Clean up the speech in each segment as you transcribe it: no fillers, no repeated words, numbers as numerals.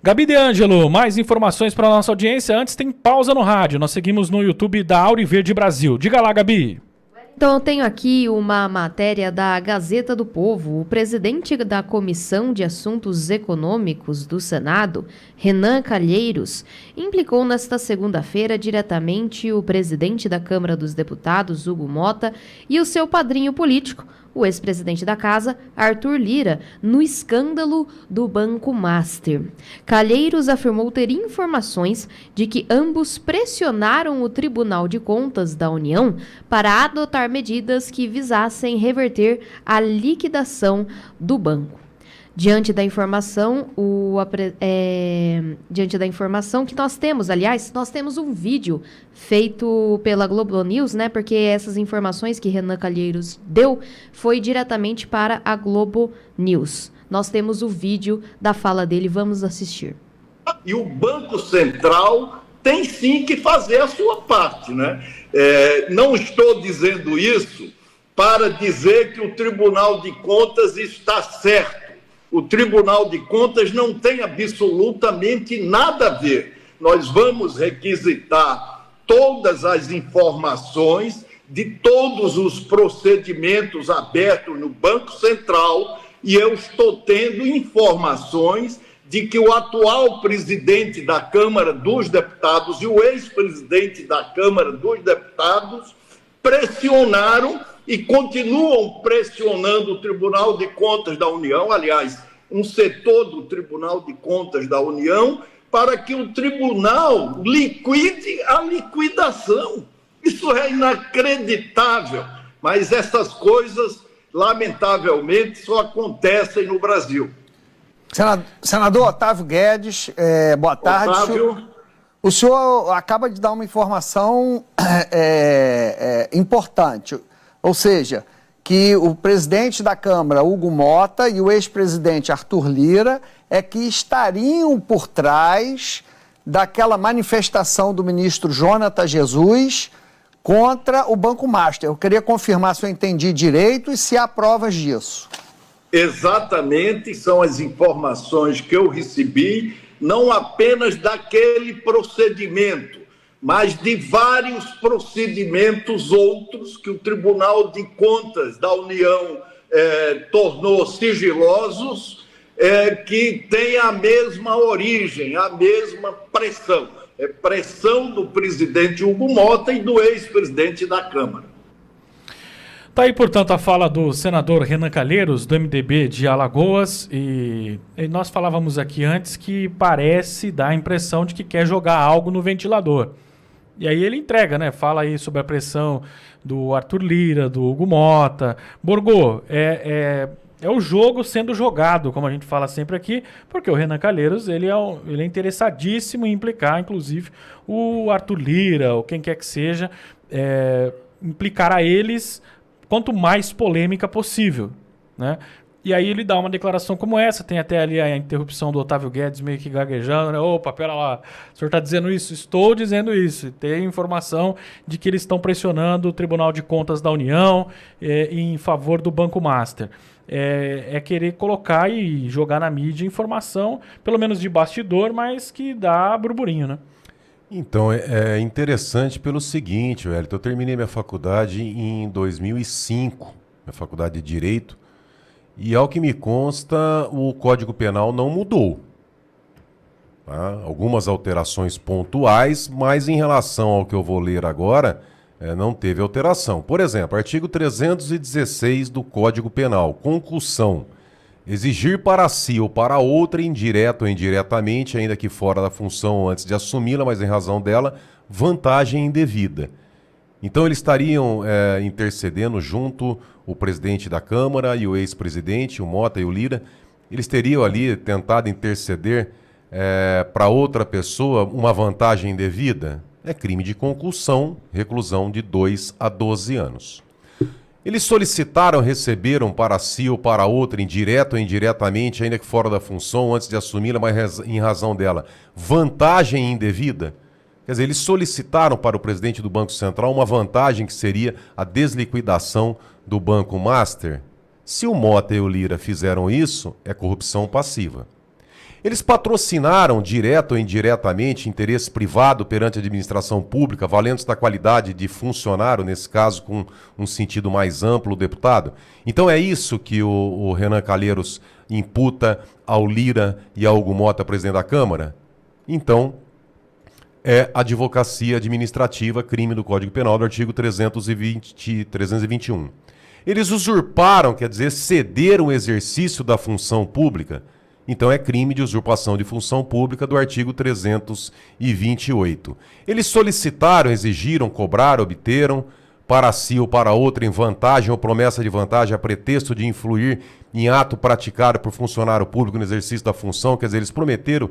Gabi De Angelo, mais informações para a nossa audiência. Antes tem pausa no rádio. Nós seguimos no YouTube da Auriverde Brasil. Diga lá, Gabi. Então, eu tenho aqui uma matéria da Gazeta do Povo. O presidente da Comissão de Assuntos Econômicos do Senado, Renan Calheiros, implicou nesta segunda-feira diretamente o presidente da Câmara dos Deputados, Hugo Motta, e o seu padrinho político, o ex-presidente da Casa, Arthur Lira, no escândalo do Banco Master. Calheiros afirmou ter informações de que ambos pressionaram o Tribunal de Contas da União para adotar medidas que visassem reverter a liquidação do banco. Diante da informação que nós temos, aliás, nós temos um vídeo feito pela Globo News, né? Porque essas informações que Renan Calheiros deu foi diretamente para a Globo News. Nós temos o vídeo da fala dele, vamos assistir. E o Banco Central tem sim que fazer a sua parte, né? Não estou dizendo isso para dizer que o Tribunal de Contas está certo. O Tribunal de Contas não tem absolutamente nada a ver. Nós vamos requisitar todas as informações de todos os procedimentos abertos no Banco Central e eu estou tendo informações de que o atual presidente da Câmara dos Deputados e o ex-presidente da Câmara dos Deputados pressionaram e continuam pressionando o Tribunal de Contas da União, aliás, um setor do Tribunal de Contas da União, para que o tribunal liquide a liquidação. Isso é inacreditável, mas essas coisas, lamentavelmente, só acontecem no Brasil. Senador Otávio Guedes, boa tarde. Otávio. O senhor acaba de dar uma informação importante, ou seja, que o presidente da Câmara, Hugo Motta, e o ex-presidente Arthur Lira que estariam por trás daquela manifestação do ministro Jonathan Jesus contra o Banco Master. Eu queria confirmar se eu entendi direito e se há provas disso. Exatamente, são as informações que eu recebi, não apenas daquele procedimento, mas de vários procedimentos outros que o Tribunal de Contas da União tornou sigilosos, que têm a mesma origem, a mesma pressão. Pressão do presidente Hugo Motta e do ex-presidente da Câmara. Tá aí, portanto, a fala do senador Renan Calheiros, do MDB de Alagoas, e nós falávamos aqui antes que parece dar a impressão de que quer jogar algo no ventilador. E aí ele entrega, né? Fala aí sobre a pressão do Arthur Lira, do Hugo Motta. Borgô, é o jogo sendo jogado, como a gente fala sempre aqui, porque o Renan Calheiros ele é interessadíssimo em implicar, inclusive, o Arthur Lira, ou quem quer que seja, implicar a eles quanto mais polêmica possível, né? E aí ele dá uma declaração como essa, tem até ali a interrupção do Otávio Guedes meio que gaguejando, né? Opa, pera lá, o senhor está dizendo isso? Estou dizendo isso. Tem informação de que eles estão pressionando o Tribunal de Contas da União em favor do Banco Master. É querer colocar e jogar na mídia informação, pelo menos de bastidor, mas que dá burburinho, né? Então, é interessante pelo seguinte, Wellington, eu terminei minha faculdade em 2005, minha faculdade de Direito, e ao que me consta, o Código Penal não mudou. Tá? Algumas alterações pontuais, mas em relação ao que eu vou ler agora, não teve alteração. Por exemplo, artigo 316 do Código Penal, concussão. Exigir para si ou para outra, indireto ou indiretamente, ainda que fora da função antes de assumi-la, mas em razão dela, vantagem indevida. Então eles estariam intercedendo junto o presidente da Câmara e o ex-presidente, o Motta e o Lira, eles teriam ali tentado interceder para outra pessoa uma vantagem indevida? É crime de concussão, reclusão de 2 a 12 anos. Eles solicitaram, receberam para si ou para outra, indireto ou indiretamente, ainda que fora da função, antes de assumi-la, mas em razão dela, vantagem indevida? Quer dizer, eles solicitaram para o presidente do Banco Central uma vantagem que seria a desliquidação do Banco Master? Se o Motta e o Lira fizeram isso, é corrupção passiva. Eles patrocinaram, direto ou indiretamente, interesse privado perante a administração pública, valendo-se da qualidade de funcionário, nesse caso com um sentido mais amplo, o deputado? Então é isso que o Renan Calheiros imputa ao Lira e ao Hugo Mota, presidente da Câmara? Então, é advocacia administrativa, crime do Código Penal, do artigo 321. Eles usurparam, quer dizer, cederam o exercício da função pública. Então é crime de usurpação de função pública do artigo 328. Eles solicitaram, exigiram, cobraram, obteram, para si ou para outra, em vantagem ou promessa de vantagem, a pretexto de influir em ato praticado por funcionário público no exercício da função. Quer dizer, eles prometeram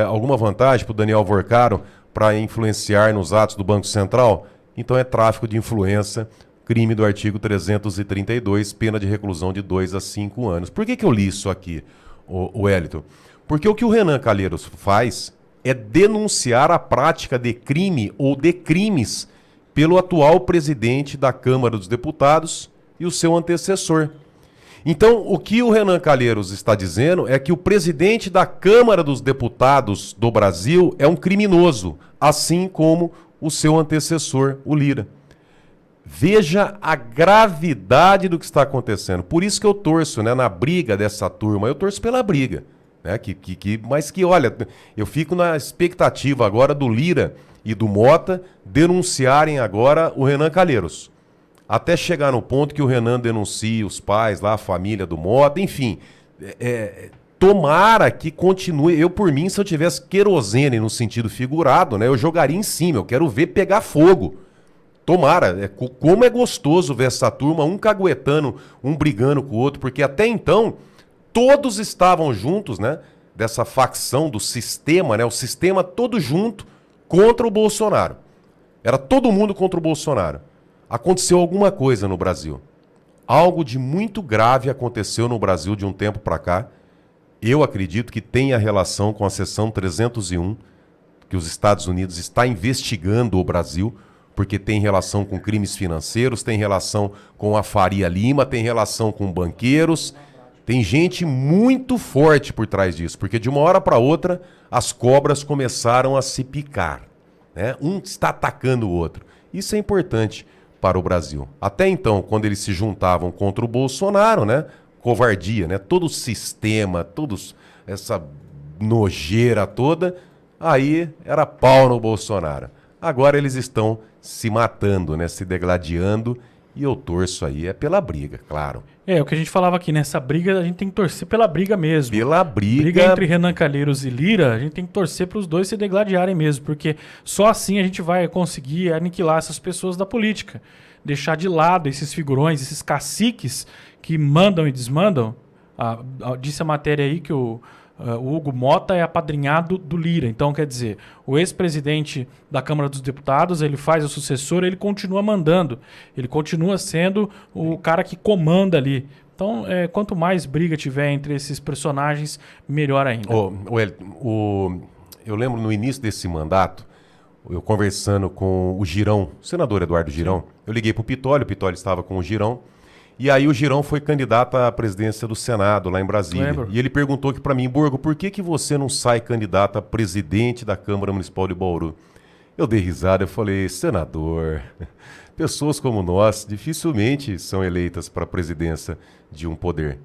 alguma vantagem para o Daniel Vorcaro para influenciar nos atos do Banco Central. Então é tráfico de influência, crime do artigo 332, pena de reclusão de 2 a 5 anos. Por que eu li isso aqui, o Wellington? Porque o que o Renan Calheiros faz é denunciar a prática de crime ou de crimes pelo atual presidente da Câmara dos Deputados e o seu antecessor. Então, o que o Renan Calheiros está dizendo é que o presidente da Câmara dos Deputados do Brasil é um criminoso, assim como o seu antecessor, o Lira. Veja a gravidade do que está acontecendo. Por isso que eu torço, né, na briga dessa turma. Eu torço pela briga. Né, mas que, olha, eu fico na expectativa agora do Lira e do Mota denunciarem agora o Renan Calheiros. Até chegar no ponto que o Renan denuncie os pais, lá, a família do Mota, enfim. Tomara que continue. Eu, por mim, se eu tivesse querosene no sentido figurado, né, eu jogaria em cima. Eu quero ver pegar fogo. Tomara, como é gostoso ver essa turma, um caguetando, um brigando com o outro, porque até então todos estavam juntos, né? Dessa facção do sistema, né? O sistema todo junto contra o Bolsonaro. Era todo mundo contra o Bolsonaro. Aconteceu alguma coisa no Brasil. Algo de muito grave aconteceu no Brasil de um tempo para cá. Eu acredito que tenha relação com a seção 301, que os Estados Unidos está investigando o Brasil, porque tem relação com crimes financeiros, tem relação com a Faria Lima, tem relação com banqueiros. Tem gente muito forte por trás disso, porque de uma hora para outra as cobras começaram a se picar. Né? Um está atacando o outro. Isso é importante para o Brasil. Até então, quando eles se juntavam contra o Bolsonaro, né? Covardia, né? Todo o sistema, essa nojeira toda, aí era pau no Bolsonaro. Agora eles estão se matando, né? Se degladiando, e eu torço aí pela briga, claro. O que a gente falava aqui, nessa briga a gente tem que torcer pela briga mesmo. Pela briga. Briga entre Renan Calheiros e Lira, a gente tem que torcer para os dois se degladiarem mesmo, porque só assim a gente vai conseguir aniquilar essas pessoas da política. Deixar de lado esses figurões, esses caciques que mandam e desmandam. Disse a matéria aí que o Hugo Mota é apadrinhado do Lira. Então, quer dizer, o ex-presidente da Câmara dos Deputados, ele faz o sucessor, ele continua mandando. Ele continua sendo o cara que comanda ali. Então, quanto mais briga tiver entre esses personagens, melhor ainda. Eu lembro no início desse mandato, eu conversando com o Girão, o senador Eduardo Girão. Sim. Eu liguei para o Pitoli estava com o Girão. E aí o Girão foi candidato à presidência do Senado, lá em Brasília. Lembro. E ele perguntou aqui para mim, Borgo, por que você não sai candidato a presidente da Câmara Municipal de Bauru? Eu dei risada, eu falei, senador, pessoas como nós dificilmente são eleitas para a presidência de um poder.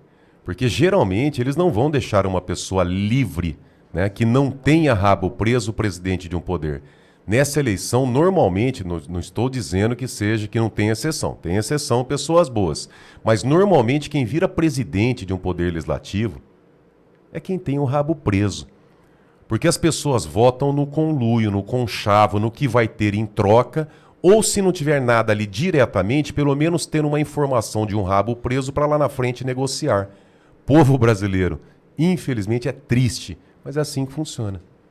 Porque geralmente eles não vão deixar uma pessoa livre, né, que não tenha rabo preso presidente de um poder. Nessa eleição, normalmente, não estou dizendo que não tenha exceção. Tem exceção, pessoas boas. Mas, normalmente, quem vira presidente de um poder legislativo é quem tem o rabo preso. Porque as pessoas votam no conluio, no conchavo, no que vai ter em troca, ou se não tiver nada ali diretamente, pelo menos ter uma informação de um rabo preso para lá na frente negociar. Povo brasileiro, infelizmente, é triste, mas é assim que funciona.